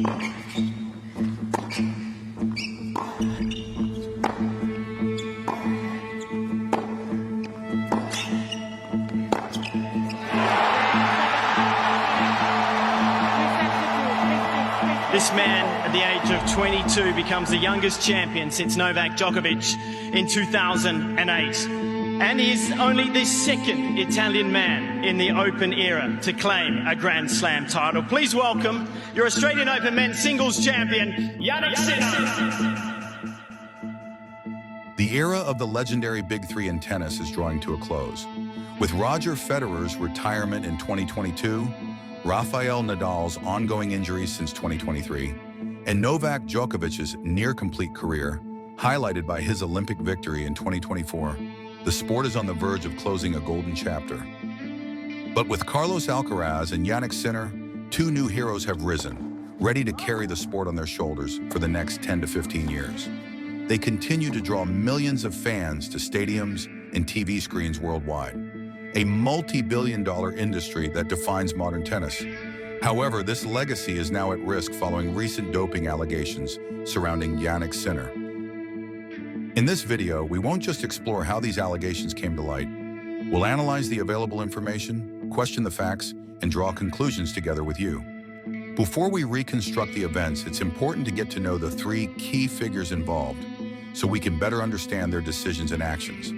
This man, at the age of 22, becomes the youngest champion since Novak Djokovic in 2008. And is only the second Italian man in the Open era to claim a Grand Slam title. Please welcome your Australian Open men's singles champion, Jannik Sinner. The era of the legendary Big Three in tennis is drawing to a close. With Roger Federer's retirement in 2022, Rafael Nadal's ongoing injuries since 2023, and Novak Djokovic's near-complete career, highlighted by his Olympic victory in 2024, the sport is on the verge of closing a golden chapter. But with Carlos Alcaraz and Jannik Sinner, two new heroes have risen, ready to carry the sport on their shoulders for the next 10 to 15 years. They continue to draw millions of fans to stadiums and TV screens worldwide, a multi-billion-dollar industry that defines modern tennis. However, this legacy is now at risk following recent doping allegations surrounding Jannik Sinner. In this video, we won't just explore how these allegations came to light. We'll analyze the available information, question the facts, and draw conclusions together with you. Before we reconstruct the events, it's important to get to know the three key figures involved so we can better understand their decisions and actions.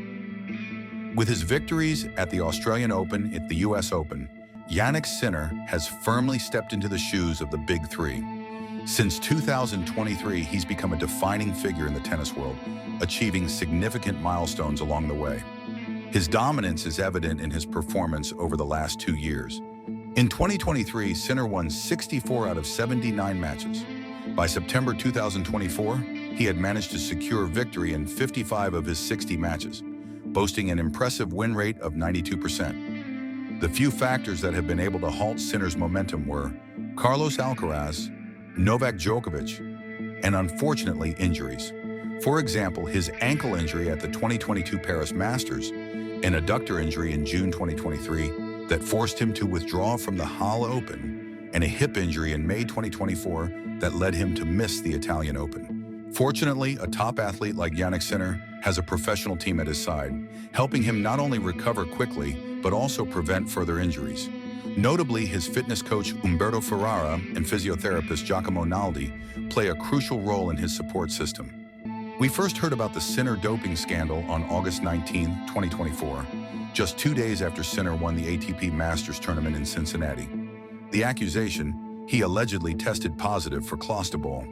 With his victories at the Australian Open and the US Open, Jannik Sinner has firmly stepped into the shoes of the Big Three. Since 2023, he's become a defining figure in the tennis world, achieving significant milestones along the way. His dominance is evident in his performance over the last 2 years. In 2023, Sinner won 64 out of 79 matches. By September 2024, he had managed to secure victory in 55 of his 60 matches, boasting an impressive win rate of 92%. The few factors that have been able to halt Sinner's momentum were Carlos Alcaraz, Novak Djokovic, and unfortunately, injuries. For example, his ankle injury at the 2022 Paris Masters, an adductor injury in June 2023 that forced him to withdraw from the Halep Open, and a hip injury in May 2024 that led him to miss the Italian Open. Fortunately, a top athlete like Jannik Sinner has a professional team at his side, helping him not only recover quickly, but also prevent further injuries. Notably, his fitness coach Umberto Ferrara and physiotherapist Giacomo Naldi play a crucial role in his support system. We first heard about the Sinner doping scandal on August 19, 2024, just 2 days after Sinner won the ATP Masters tournament in Cincinnati. The accusation, he allegedly tested positive for clostebol.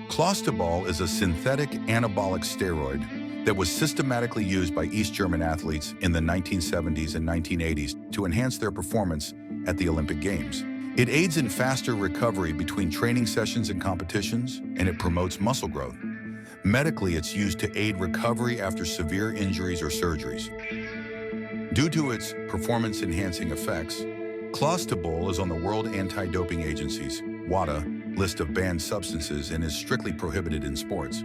Clostebol is a synthetic anabolic steroid that was systematically used by East German athletes in the 1970s and 1980s to enhance their performance at the Olympic Games. It aids in faster recovery between training sessions and competitions, and it promotes muscle growth. Medically, it's used to aid recovery after severe injuries or surgeries. Due to its performance-enhancing effects, clostebol is on the World Anti-Doping Agency's WADA list of banned substances and is strictly prohibited in sports.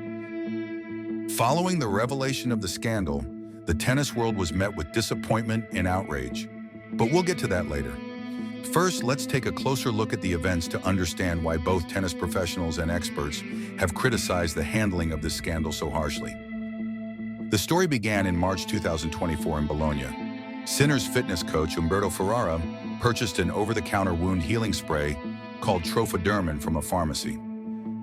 Following the revelation of the scandal, the tennis world was met with disappointment and outrage. But we'll get to that later. First, let's take a closer look at the events to understand why both tennis professionals and experts have criticized the handling of this scandal so harshly. The story began in March 2024 in Bologna. Sinner's fitness coach, Umberto Ferrara, purchased an over-the-counter wound healing spray called Trofodermin from a pharmacy.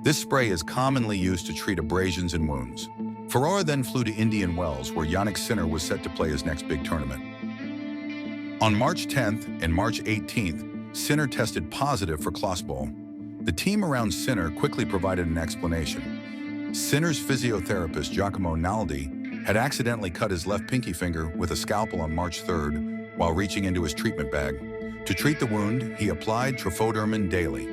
This spray is commonly used to treat abrasions and wounds. Ferrara then flew to Indian Wells, where Jannik Sinner was set to play his next big tournament. On March 10th and March 18th, Sinner tested positive for clostebol. The team around Sinner quickly provided an explanation. Sinner's physiotherapist, Giacomo Naldi, had accidentally cut his left pinky finger with a scalpel on March 3rd while reaching into his treatment bag. To treat the wound, he applied Trofodermin daily.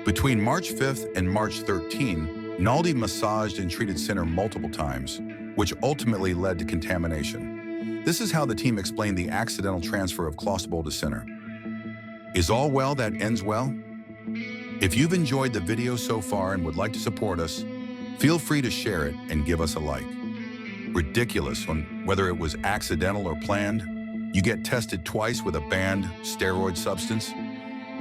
Between March 5th and March 13, Naldi massaged and treated Sinner multiple times, which ultimately led to contamination. This is how the team explained the accidental transfer of clostebol to Sinner. Is all well that ends well? If you've enjoyed the video so far and would like to support us, feel free to share it and give us a like. Ridiculous on whether it was accidental or planned. You get tested twice with a banned steroid substance.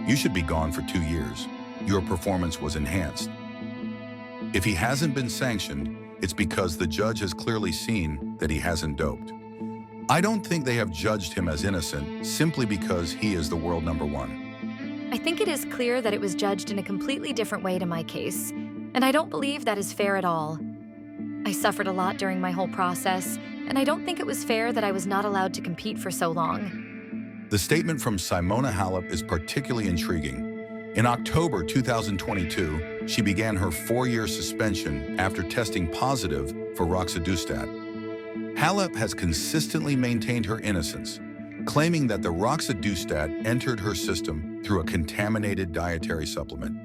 You should be gone for 2 years. your performance was enhanced. If he hasn't been sanctioned, it's because the judge has clearly seen that he hasn't doped. I don't think they have judged him as innocent simply because he is the world number one. I think it is clear that it was judged in a completely different way to my case, and I don't believe that is fair at all. I suffered a lot during my whole process, and I don't think it was fair that I was not allowed to compete for so long. The statement from Simona Halep is particularly intriguing. In October 2022, she began her 4-year suspension after testing positive for roxadustat. Halep has consistently maintained her innocence, claiming that the roxadustat entered her system through a contaminated dietary supplement.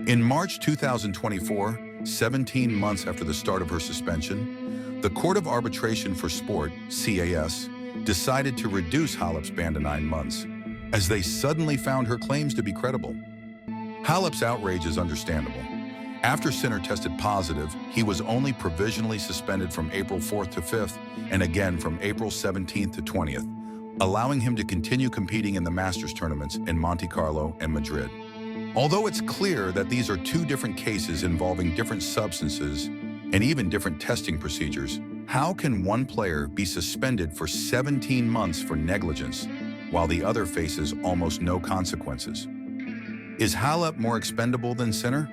In March 2024, 17 months after the start of her suspension, the Court of Arbitration for Sport, CAS, decided to reduce Halep's ban to 9 months, as they suddenly found her claims to be credible. Halep's outrage is understandable. After Sinner tested positive, he was only provisionally suspended from April 4th to 5th, and again from April 17th to 20th, allowing him to continue competing in the Masters tournaments in Monte Carlo and Madrid. Although it's clear that these are two different cases involving different substances and even different testing procedures, how can one player be suspended for 17 months for negligence, while the other faces almost no consequences? Is Halep more expendable than Sinner?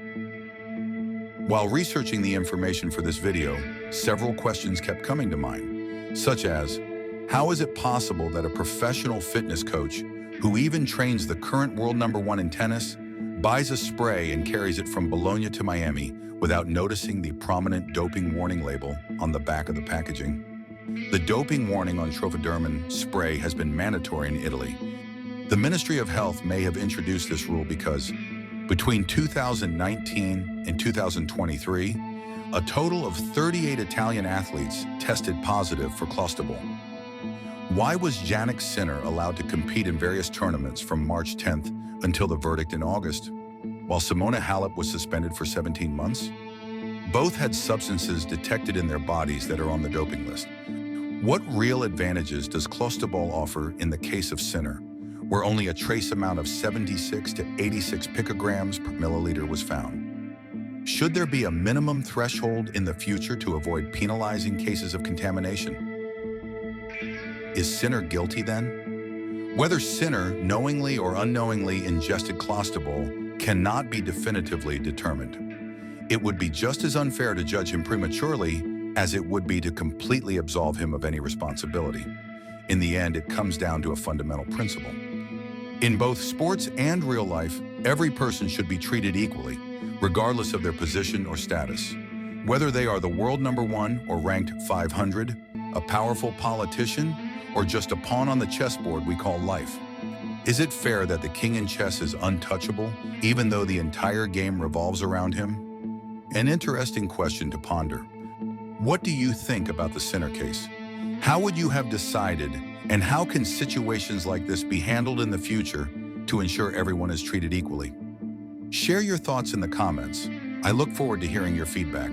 While researching the information for this video, several questions kept coming to mind, such as, how is it possible that a professional fitness coach, who even trains the current world number one in tennis, buys a spray and carries it from Bologna to Miami without noticing the prominent doping warning label on the back of the packaging? The doping warning on Trophadurmin spray has been mandatory in Italy. The Ministry of Health may have introduced this rule because, between 2019 and 2023, a total of 38 Italian athletes tested positive for clostebol. Why was Jannik Sinner allowed to compete in various tournaments from March 10th until the verdict in August, while Simona Halep was suspended for 17 months? Both had substances detected in their bodies that are on the doping list. What real advantages does clostebol offer in the case of Sinner, where only a trace amount of 76 to 86 picograms per milliliter was found? Should there be a minimum threshold in the future to avoid penalizing cases of contamination? Is Sinner guilty then? Whether Sinner knowingly or unknowingly ingested clostebol cannot be definitively determined. It would be just as unfair to judge him prematurely as it would be to completely absolve him of any responsibility. In the end, it comes down to a fundamental principle. In both sports and real life, every person should be treated equally, regardless of their position or status. Whether they are the world number one or ranked 500, a powerful politician, or just a pawn on the chessboard we call life. Is it fair that the king in chess is untouchable, even though the entire game revolves around him? An interesting question to ponder. What do you think about the Sinner case? How would you have decided, and how can situations like this be handled in the future to ensure everyone is treated equally? Share your thoughts in the comments. I look forward to hearing your feedback.